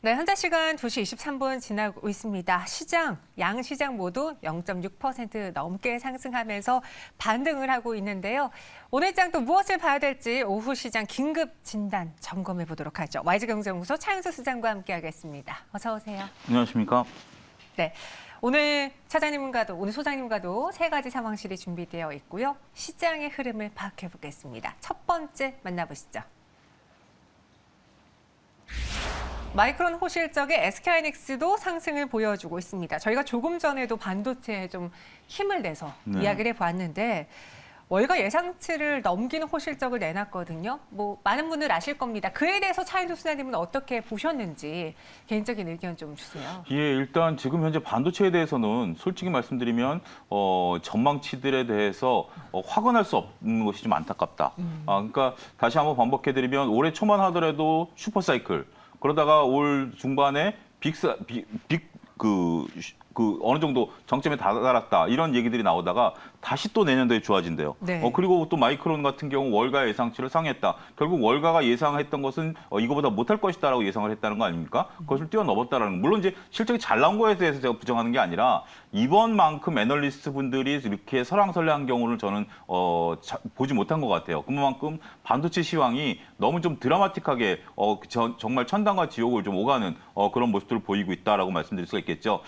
네, 현재 시간 2시 23분 지나고 있습니다. 양 시장 모두 0.6% 넘게 상승하면서 반등을 하고 있는데요. 오늘 장 또 무엇을 봐야 될지 오후 시장 긴급 진단 점검해 보도록 하죠. YG경제연구소 차영수 수장과 함께하겠습니다. 어서 오세요. 안녕하십니까? 네, 오늘 오늘 소장님과도 세 가지 상황실이 준비되어 있고요. 시장의 흐름을 파악해 보겠습니다. 첫 번째 만나보시죠. 마이크론 호실적의 SK하이닉스도 상승을 보여주고 있습니다. 저희가 조금 전에도 반도체에 좀 힘을 내서 이야기를 해봤는데 월가 예상치를 넘기는 호실적을 내놨거든요. 많은 분들 아실 겁니다. 그에 대해서 차인도 수사님은 어떻게 보셨는지 개인적인 의견 좀 주세요. 예, 일단 지금 현재 반도체에 대해서는 솔직히 말씀드리면 전망치들에 대해서 확언할 수 없는 것이 좀 안타깝다. 그러니까 다시 한번 반복해드리면 올해 초만 하더라도 슈퍼사이클 그러다가 올 중반에 어느 정도 정점에 다다랐다 이런 얘기들이 나오다가 다시 또 내년도에 좋아진대요. 네. 그리고 또 마이크론 같은 경우 월가 예상치를 상회했다. 결국 월가가 예상했던 것은 이거보다 못할 것이다라고 예상을 했다는 거 아닙니까? 그것을 뛰어넘었다라는 거. 물론 이제 실적이 잘 나온 거에 대해서 제가 부정하는 게 아니라 이번만큼 애널리스트 분들이 이렇게 설왕설래한 경우를 저는 보지 못한 것 같아요. 그만큼 반도체 시황이 너무 좀 드라마틱하게 정말 천당과 지옥을 좀 오가는 그런 모습들을 보이고 있다라고 말씀드릴 수가 있겠죠.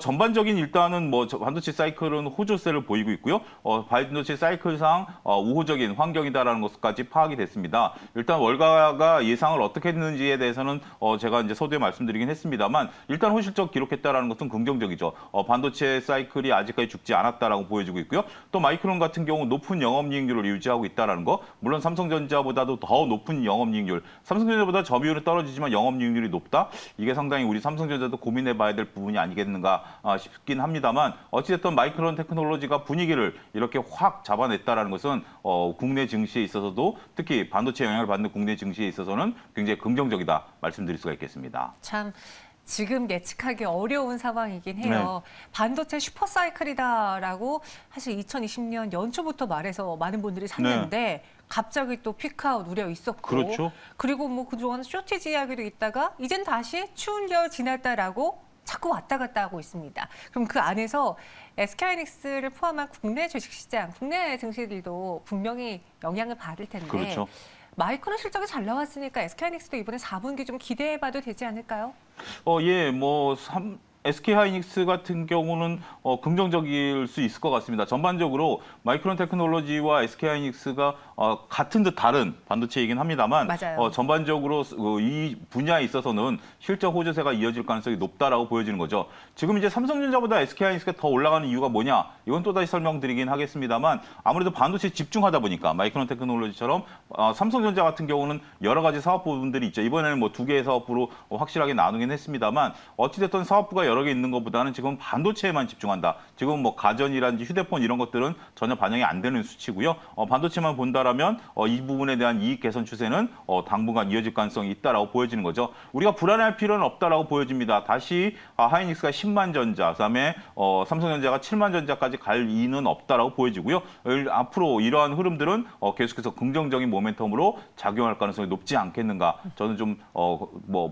전반적인 일단은 반도체 사이클은 호조세를 보이고 있고요. 반도체 사이클상 우호적인 환경이다라는 것까지 파악이 됐습니다. 일단 월가가 예상을 어떻게 했는지에 대해서는 제가 이제 서두에 말씀드리긴 했습니다만 일단 호실적 기록했다라는 것은 긍정적이죠. 반도체 사이클이 아직까지 죽지 않았다라고 보여지고 있고요. 또 마이크론 같은 경우 높은 영업이익률을 유지하고 있다라는 거. 물론 삼성전자보다도 더 높은 영업이익률. 삼성전자보다 점유율은 떨어지지만 영업이익률이 높다. 이게 상당히 우리 삼성전자도 고민해봐야 될 부분이 아니겠는가 싶긴 합니다만 어찌됐든 마이크론 테크놀로지가 분위기를 이렇게 확 잡아냈다라는 것은 국내 증시에 있어서도 특히 반도체 영향을 받는 국내 증시에 있어서는 굉장히 긍정적이다 말씀드릴 수가 있겠습니다. 참 지금 예측하기 어려운 상황이긴 해요. 네. 반도체 슈퍼사이클이다라고 사실 2020년 연초부터 말해서 많은 분들이 샀는데 갑자기 또 피크아웃 우려 있었고 그렇죠. 그리고 그동안 쇼티지 이야기도 있다가 이젠 다시 추운 겨울 지났다라고 자꾸 왔다 갔다 하고 있습니다. 그럼 그 안에서 SK하이닉스를 포함한 국내 주식시장, 국내 증시들도 분명히 영향을 받을 텐데 그렇죠. 마이크론 실적이 잘 나왔으니까 SK하이닉스도 이번에 4분기 좀 기대해봐도 되지 않을까요? 예, SK하이닉스 같은 경우는 긍정적일 수 있을 것 같습니다. 전반적으로 마이크론 테크놀로지와 SK하이닉스가 같은 듯 다른 반도체이긴 합니다만 맞아요. 전반적으로 이 분야에 있어서는 실적 호조세가 이어질 가능성이 높다라고 보여지는 거죠. 지금 이제 삼성전자보다 SK하이닉스가 더 올라가는 이유가 뭐냐? 이건 또다시 설명드리긴 하겠습니다만 아무래도 반도체에 집중하다 보니까 마이크론 테크놀로지처럼 삼성전자 같은 경우는 여러 가지 사업 부분들이 있죠. 이번에는 2개의 사업부로 확실하게 나누긴 했습니다만 어찌됐든 사업부가 여러 개 있는 것보다는 지금 반도체에만 집중한다. 지금 가전이라든지 휴대폰 이런 것들은 전혀 반영이 안 되는 수치고요. 반도체만 본다라면 이 부분에 대한 이익 개선 추세는 당분간 이어질 가능성이 있다라고 보여지는 거죠. 우리가 불안해할 필요는 없다라고 보여집니다. 다시 하이닉스가 10만 전자, 그다음에 삼성전자가 7만 전자까지 갈 이유는 없다라고 보여지고요. 앞으로 이러한 흐름들은 계속해서 긍정적인 모멘텀으로 작용할 가능성이 높지 않겠는가. 저는 좀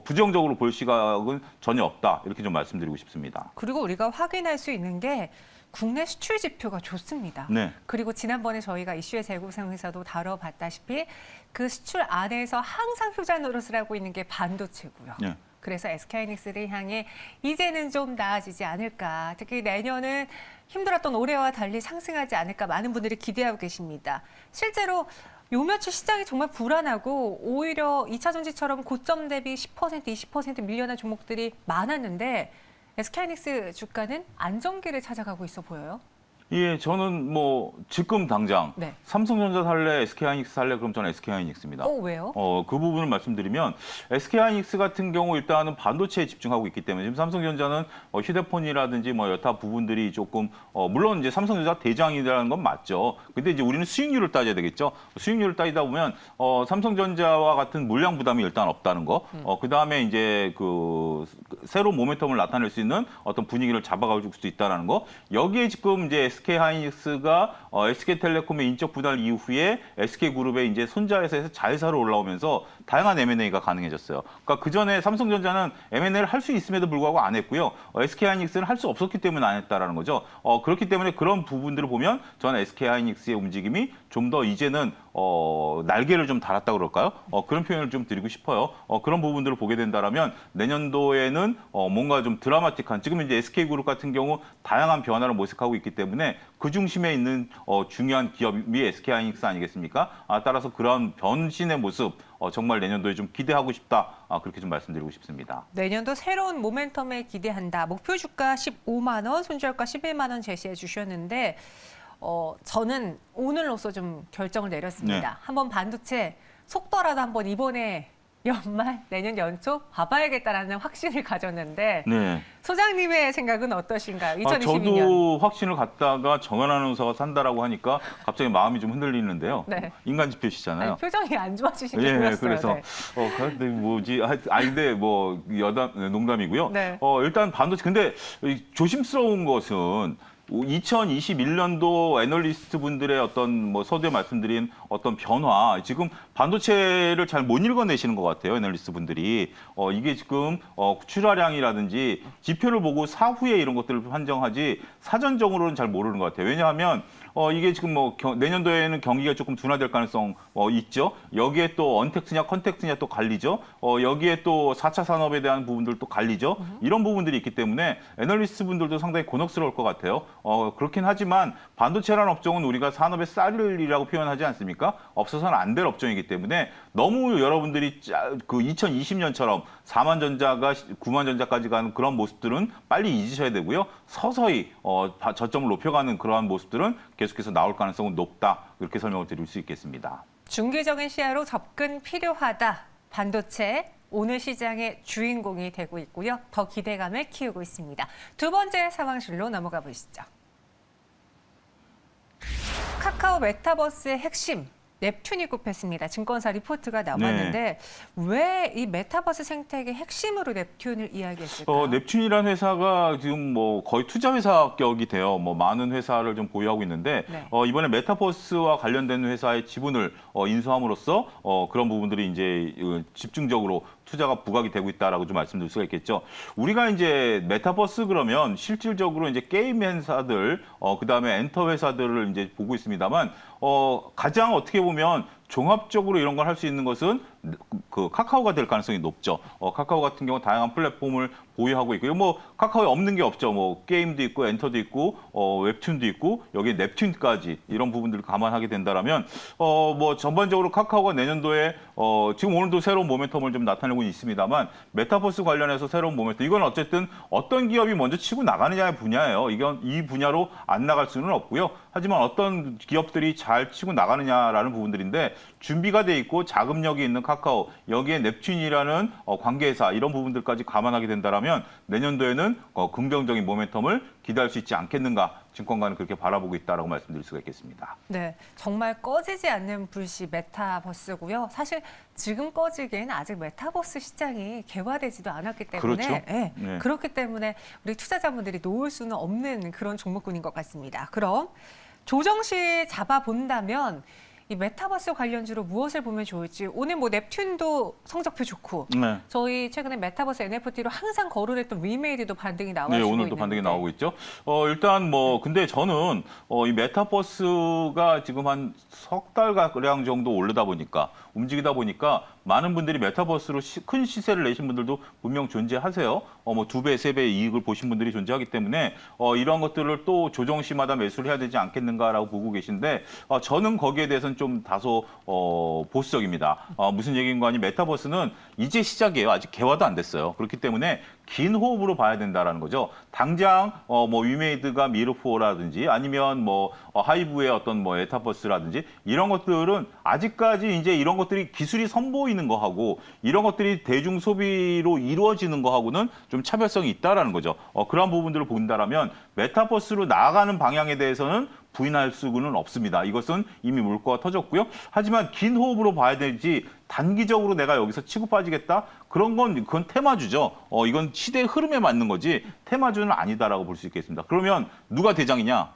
부정적으로 볼 시각은 전혀 없다. 이렇게 좀 말씀드리고 싶습니다. 그리고 우리가 확인할 수 있는 게 국내 수출 지표가 좋습니다. 네. 그리고 지난번에 저희가 이슈의 재구성에서도 다뤄봤다시피 그 수출 안에서 항상 효자 노릇을 하고 있는 게 반도체고요. 네. 그래서 SK하이닉스를 향해 이제는 좀 나아지지 않을까. 특히 내년은 힘들었던 올해와 달리 상승하지 않을까 많은 분들이 기대하고 계십니다. 실제로 요 며칠 시장이 정말 불안하고 오히려 2차 전지처럼 고점 대비 10%, 20% 밀려난 종목들이 많았는데 SK하이닉스 주가는 안정기를 찾아가고 있어 보여요. 예, 저는 지금 당장 네. 삼성전자 살래, SK하이닉스 살래, 그럼 저는 SK하이닉스입니다. 왜요? 그 부분을 말씀드리면 SK하이닉스 같은 경우 일단은 반도체에 집중하고 있기 때문에 지금 삼성전자는 휴대폰이라든지 여타 부분들이 조금 물론 이제 삼성전자 대장이라는 건 맞죠. 근데 이제 우리는 수익률을 따져야 되겠죠. 수익률을 따지다 보면 삼성전자와 같은 물량 부담이 일단 없다는 거. 그다음에 이제 새로운 모멘텀을 나타낼 수 있는 어떤 분위기를 잡아가지고 수 있다는 거. 여기에 지금 이제 SK하이닉스가 SK텔레콤의 인적 분할 이후에 SK그룹의 이제 손자회사에서 자회사로 올라오면서 다양한 M&A가 가능해졌어요. 그러니까 그 전에 삼성전자는 M&A를 할 수 있음에도 불구하고 안 했고요. SK하이닉스는 할 수 없었기 때문에 안 했다라는 거죠. 그렇기 때문에 그런 부분들을 보면 저는 SK하이닉스의 움직임이 좀 더 이제는 날개를 좀 달았다 그럴까요? 그런 표현을 좀 드리고 싶어요. 그런 부분들을 보게 된다라면 내년도에는 뭔가 좀 드라마틱한 지금 이제 SK그룹 같은 경우 다양한 변화를 모색하고 있기 때문에 그 중심에 있는 중요한 기업이 SK하이닉스 아니겠습니까? 따라서 그런 변신의 모습 정말 내년도에 좀 기대하고 싶다. 그렇게 좀 말씀드리고 싶습니다. 내년도 새로운 모멘텀에 기대한다. 목표 주가 15만 원, 손절가 11만 원 제시해 주셨는데 저는 오늘로써 좀 결정을 내렸습니다. 네. 한번 반도체 속더라도 한번 이번에 연말, 내년 연초 봐봐야겠다라는 확신을 가졌는데 네. 소장님의 생각은 어떠신가요? 2022년. 저도 확신을 갖다가 정현 아나운서가 산다라고 하니까 갑자기 마음이 좀 흔들리는데요. 네. 인간 지표시잖아요. 아니, 표정이 안 좋아지신 게 예, 보였어요. 그래서 네. 근데 뭐지? 근데 뭐 농담이고요. 네. 일단 반도체 근데 조심스러운 것은 2021년도 애널리스트 분들의 어떤 뭐 서두에 말씀드린 어떤 변화, 지금 반도체를 잘 못 읽어내시는 것 같아요, 애널리스트 분들이. 이게 지금 출하량이라든지 지표를 보고 사후에 이런 것들을 판정하지 사전적으로는 잘 모르는 것 같아요. 왜냐하면 이게 지금 뭐 내년도에는 경기가 조금 둔화될 가능성 있죠. 여기에 또 언택트냐 컨택트냐 또 갈리죠. 여기에 또 4차 산업에 대한 부분들도 갈리죠. 이런 부분들이 있기 때문에 애널리스트 분들도 상당히 곤혹스러울 것 같아요. 그렇긴 하지만 반도체라는 업종은 우리가 산업의 쌀이라고 표현하지 않습니까? 없어서는 안 될 업종이기 때문에 너무 여러분들이 그 2020년처럼 4만 전자가 9만 전자까지 가는 그런 모습들은 빨리 잊으셔야 되고요. 서서히 저점을 높여가는 그러한 모습들은 계속해서 나올 가능성은 높다. 이렇게 설명을 드릴 수 있겠습니다. 중기적인 시야로 접근 필요하다. 반도체 오늘 시장의 주인공이 되고 있고요. 더 기대감을 키우고 있습니다. 두 번째 상황실로 넘어가 보시죠. 카카오 메타버스의 핵심 넵튠이 꼽혔습니다. 증권사 리포트가 나왔는데 왜 이 메타버스 생태계 핵심으로 넵튠을 이야기했을까요? 넵튠이라는 회사가 지금 뭐 거의 투자 회사격이 돼요. 뭐 많은 회사를 좀 보유하고 있는데 네. 이번에 메타버스와 관련된 회사의 지분을 인수함으로써 그런 부분들이 이제 집중적으로 투자가 부각이 되고 있다라고 좀 말씀드릴 수가 있겠죠. 우리가 이제 메타버스 그러면 실질적으로 이제 게임 회사들, 그다음에 엔터 회사들을 이제 보고 있습니다만 가장 어떻게 보면 종합적으로 이런 걸 할 수 있는 것은 그 카카오가 될 가능성이 높죠. 카카오 같은 경우 다양한 플랫폼을 보유하고 있고요. 뭐 카카오에 없는 게 없죠. 뭐 게임도 있고 엔터도 있고 웹툰도 있고 여기에 넵튠까지 이런 부분들을 감안하게 된다라면 뭐 전반적으로 카카오가 내년도에 지금 오늘도 새로운 모멘텀을 좀 나타내고 있습니다만 메타버스 관련해서 새로운 모멘텀 이건 어쨌든 어떤 기업이 먼저 치고 나가느냐의 분야예요. 이건 이 분야로 안 나갈 수는 없고요. 하지만 어떤 기업들이 잘 치고 나가느냐라는 부분들인데 준비가 돼 있고 자금력이 있는 카카오 여기에 넵튠이라는 관계회사 이런 부분들까지 감안하게 된다라면 내년도에는 긍정적인 모멘텀을 기대할 수 있지 않겠는가 증권가는 그렇게 바라보고 있다라고 말씀드릴 수가 있겠습니다. 네, 정말 꺼지지 않는 불씨 메타버스고요. 사실 지금 꺼지기에는 아직 메타버스 시장이 개화되지도 않았기 때문에 그렇죠. 네, 네. 그렇기 때문에 우리 투자자분들이 놓을 수는 없는 그런 종목군인 것 같습니다. 그럼 조정시 잡아본다면 이 메타버스 관련주로 무엇을 보면 좋을지 오늘 뭐 넵튠도 성적표 좋고 네. 저희 최근에 메타버스 NFT로 항상 거론했던 위메이드도 반등이 나와주고 네, 오늘도 있는데. 반등이 나오고 있죠. 일단 뭐 근데 저는 이 메타버스가 지금 한 석 달가량 정도 오르다 보니까 움직이다 보니까 많은 분들이 메타버스로 큰 시세를 내신 분들도 분명 존재하세요. 뭐 2배, 3배의 이익을 보신 분들이 존재하기 때문에 이런 것들을 또 조정 시마다 매수를 해야 되지 않겠는가라고 보고 계신데 저는 거기에 대해서는 좀 다소 보수적입니다. 무슨 얘기인가 하니 메타버스는 이제 시작이에요. 아직 개화도 안 됐어요. 그렇기 때문에 긴 호흡으로 봐야 된다라는 거죠. 당장 뭐 위메이드가 미르4라든지 아니면 뭐 하이브의 어떤 뭐 메타버스라든지 이런 것들은 아직까지 이제 이런 것들이 기술이 선보이는 거하고 이런 것들이 대중 소비로 이루어지는 거하고는 좀 차별성이 있다라는 거죠. 그런 부분들을 본다라면 메타버스로 나아가는 방향에 대해서는 부인할 수는 없습니다. 이것은 이미 물꼬가 터졌고요. 하지만 긴 호흡으로 봐야 되지 단기적으로 내가 여기서 치고 빠지겠다? 그건 테마주죠. 이건 시대의 흐름에 맞는 거지 테마주는 아니다라고 볼 수 있겠습니다. 그러면 누가 대장이냐?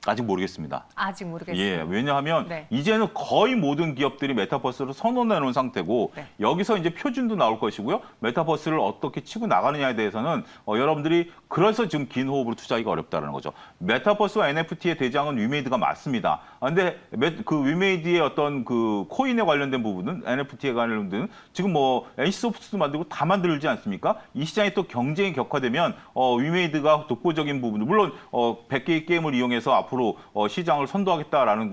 아직 모르겠습니다. 아직 모르겠어요. 예, 왜냐하면 네. 이제는 거의 모든 기업들이 메타버스를 선언해 놓은 상태고 네. 여기서 이제 표준도 나올 것이고요. 메타버스를 어떻게 치고 나가느냐에 대해서는 여러분들이 그래서 지금 긴 호흡으로 투자하기가 어렵다는 거죠. 메타버스와 NFT의 대장은 위메이드가 맞습니다. 근데 그 위메이드의 어떤 그 코인에 관련된 부분은 NFT에 관련된 지금 뭐 NC소프트도 만들고 다 만들지 않습니까? 이 시장이 또 경쟁이 격화되면 위메이드가 독보적인 부분, 물론 100개의 게임을 이용해서 앞으로 시장을 선도하겠다라는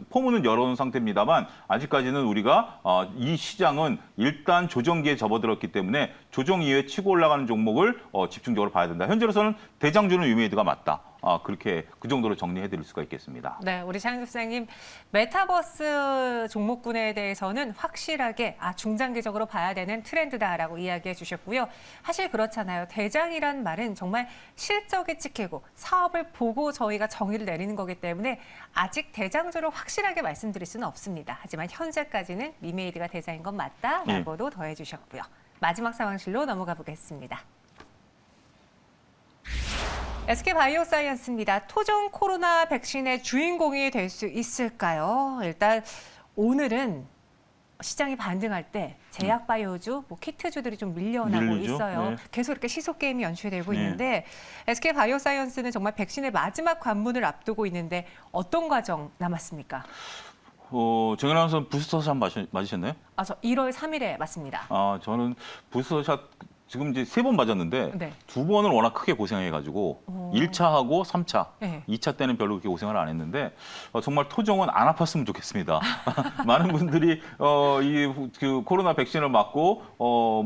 포문은 열어놓은 상태입니다만 아직까지는 우리가 이 시장은 일단 조정기에 접어들었기 때문에 조정 이후에 치고 올라가는 종목을 집중적으로 봐야 된다. 현재로서는 대장주는 위메이드가 맞다. 그렇게 그 정도로 정리해드릴 수가 있겠습니다. 네, 우리 장윤수 소장님 메타버스 종목군에 대해서는 확실하게 중장기적으로 봐야 되는 트렌드다라고 이야기해 주셨고요. 사실 그렇잖아요. 대장이란 말은 정말 실적이 찍히고 사업을 보고 저희가 정의를 내리는 거기 때문에 아직 대장주를 확실하게 말씀드릴 수는 없습니다. 하지만 현재까지는 위메이드가 대장인 건 맞다라고도 더해 주셨고요. 마지막 상황실로 넘어가 보겠습니다. SK바이오사이언스입니다. 토종 코로나 백신의 주인공이 될 수 있을까요? 일단 오늘은 시장이 반등할 때 제약바이오주, 키트주들이 좀 밀려나고 밀리죠? 있어요. 네. 계속 이렇게 시속 게임이 연출되고 네. 있는데 SK바이오사이언스는 정말 백신의 마지막 관문을 앞두고 있는데 어떤 과정 남았습니까? 정현 아나운서는 부스터샷 맞으셨나요? 저 1월 3일에 맞습니다. 저는 부스터샷 지금 이제 3번 맞았는데 네. 2번을 워낙 크게 고생해가지고 1차하고 3차, 네. 2차 때는 별로 그렇게 고생을 안 했는데 정말 토종은 안 아팠으면 좋겠습니다. 많은 분들이 그 코로나 백신을 맞고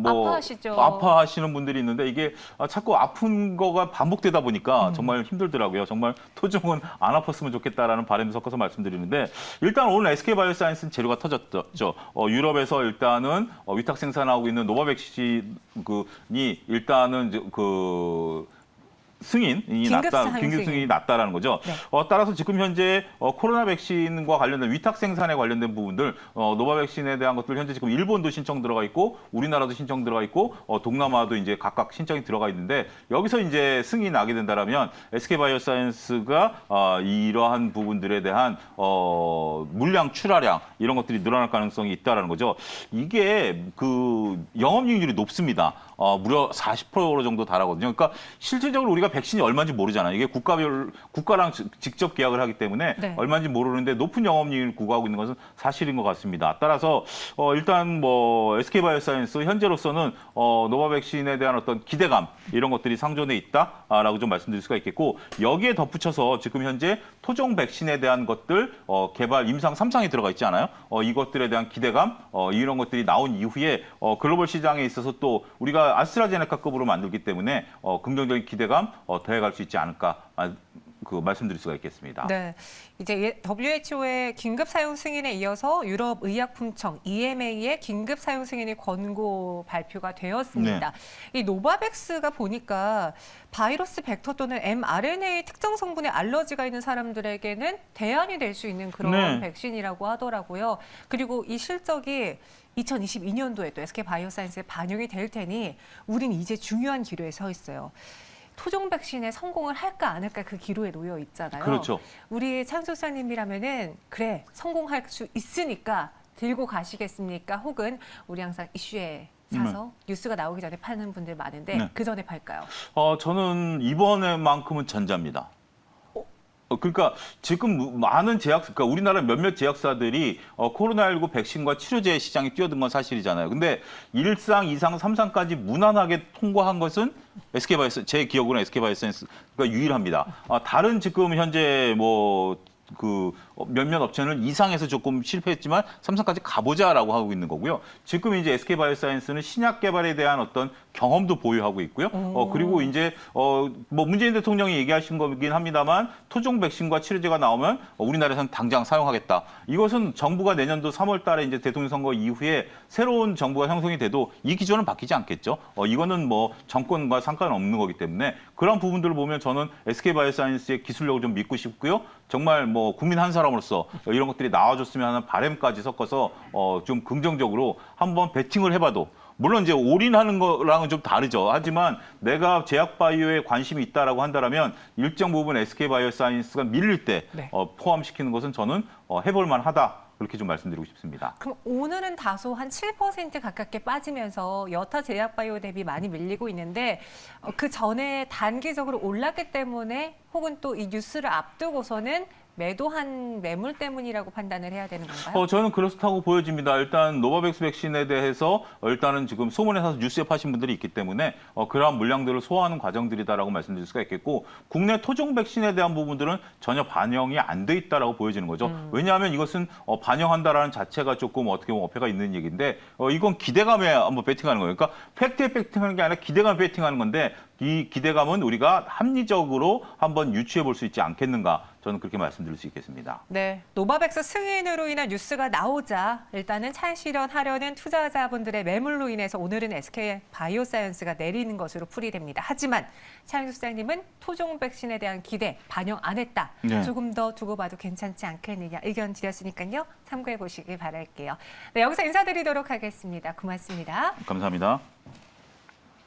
아파하시죠. 아파하시는 분들이 있는데 이게 자꾸 아픈 거가 반복되다 보니까 정말 힘들더라고요. 정말 토종은 안 아팠으면 좋겠다라는 바람을 섞어서 말씀드리는데 일단 오늘 SK바이오사이언스는 재료가 터졌죠. 유럽에서 일단은 위탁 생산하고 있는 노바백신이 일단은 승인이 긴급 승인이 났다라는 거죠. 네. 따라서 지금 현재 코로나 백신과 관련된 위탁 생산에 관련된 부분들, 노바백신에 대한 것들 현재 지금 일본도 신청 들어가 있고 우리나라도 신청 들어가 있고 동남아도 이제 각각 신청이 들어가 있는데 여기서 이제 승인이 나게 된다라면 SK바이오사이언스가 이러한 부분들에 대한 물량 출하량 이런 것들이 늘어날 가능성이 있다라는 거죠. 이게 그 영업이익률이 높습니다. 무려 40% 정도 달하거든요. 그러니까 실질적으로 우리가 백신이 얼마인지 모르잖아요. 이게 국가랑 직접 계약을 하기 때문에 네. 얼마인지 모르는데 높은 영업이익을 구가하고 있는 것은 사실인 것 같습니다. 따라서 일단 SK바이오사이언스 현재로서는 노바백신에 대한 어떤 기대감 이런 것들이 상존해 있다라고 좀 말씀드릴 수가 있겠고 여기에 덧붙여서 지금 현재 토종 백신에 대한 것들 개발 임상 3상에 들어가 있지 않아요? 이것들에 대한 기대감 이런 것들이 나온 이후에 글로벌 시장에 있어서 또 우리가 아스트라제네카급으로 만들기 때문에 긍정적인 기대감 더해갈 수 있지 않을까 말씀드릴 수가 있겠습니다. 네, 이제 WHO의 긴급 사용 승인에 이어서 유럽 의약품청 EMA의 긴급 사용 승인이 권고 발표가 되었습니다. 이 노바백스가 보니까 바이러스 벡터 또는 mRNA 특정 성분에 알러지가 있는 사람들에게는 대안이 될 수 있는 그런 백신이라고 하더라고요. 그리고 이 실적이 2022년도에 또 SK바이오사이언스에 반영이 될 테니 우린 이제 중요한 기로에 서 있어요. 토종 백신에 성공을 할까 안 할까 그 기로에 놓여 있잖아요. 그렇죠. 우리 장 소장님이라면은 그래 성공할 수 있으니까 들고 가시겠습니까? 혹은 우리 항상 이슈에 사서 뉴스가 나오기 전에 파는 분들 많은데 그 전에 팔까요? 저는 이번에만큼은 전자입니다. 그러니까 지금 많은 그러니까 우리나라 몇몇 제약사들이 코로나19 백신과 치료제 시장에 뛰어든 건 사실이잖아요. 근데 1상, 2상, 3상까지 무난하게 통과한 것은 제 기억으로는 SK바이오사이언스가 유일합니다. 다른 지금 현재 몇몇 업체는 2상에서 조금 실패했지만 3상까지 가보자라고 하고 있는 거고요. 지금 이제 SK바이오사이언스는 신약 개발에 대한 어떤 경험도 보유하고 있고요. 그리고 이제 문재인 대통령이 얘기하신 거긴 합니다만 토종 백신과 치료제가 나오면 우리나라에서는 당장 사용하겠다. 이것은 정부가 내년도 3월 달에 이제 대통령 선거 이후에 새로운 정부가 형성이 돼도 이 기조는 바뀌지 않겠죠. 이거는 정권과 상관없는 거기 때문에 그런 부분들을 보면 저는 SK바이오사이언스의 기술력을 좀 믿고 싶고요. 정말 국민 한 사람으로서 이런 것들이 나와줬으면 하는 바람까지 섞어서 좀 긍정적으로 한번 베팅을 해봐도 물론 이제 올인하는 거랑은 좀 다르죠. 하지만 내가 제약바이오에 관심이 있다라고 한다면 일정 부분 SK바이오사이언스가 밀릴 때 네. 포함시키는 것은 저는 해볼 만하다. 그렇게 좀 말씀드리고 싶습니다. 그럼 오늘은 다소 한 7% 가깝게 빠지면서 여타 제약바이오 대비 많이 밀리고 있는데 그 전에 단기적으로 올랐기 때문에 혹은 또 이 뉴스를 앞두고서는 매도한 매물 때문이라고 판단을 해야 되는 건가요? 저는 그렇다고 보여집니다. 일단 노바백스 백신에 대해서 일단은 지금 소문에서 뉴스에 파신 분들이 있기 때문에 그러한 물량들을 소화하는 과정들이다라고 말씀드릴 수가 있겠고 국내 토종 백신에 대한 부분들은 전혀 반영이 안 돼 있다라고 보여지는 거죠. 왜냐하면 이것은 반영한다라는 자체가 조금 어떻게 보면 어폐가 있는 얘기인데 이건 기대감에 한번 배팅하는 거예요. 그러니까 팩트에 배팅하는 게 아니라 기대감에 배팅하는 건데 이 기대감은 우리가 합리적으로 한번 유추해 볼 수 있지 않겠는가 저는 그렇게 말씀드릴 수 있겠습니다. 네, 노바백스 승인으로 인한 뉴스가 나오자 일단은 차익 실현하려는 투자자분들의 매물로 인해서 오늘은 SK바이오사이언스가 내리는 것으로 풀이됩니다. 하지만 차영수 소장님은 토종 백신에 대한 기대 반영 안 했다. 네. 조금 더 두고 봐도 괜찮지 않겠느냐 의견 드렸으니까요. 참고해 보시길 바랄게요. 네, 여기서 인사드리도록 하겠습니다. 고맙습니다. 감사합니다.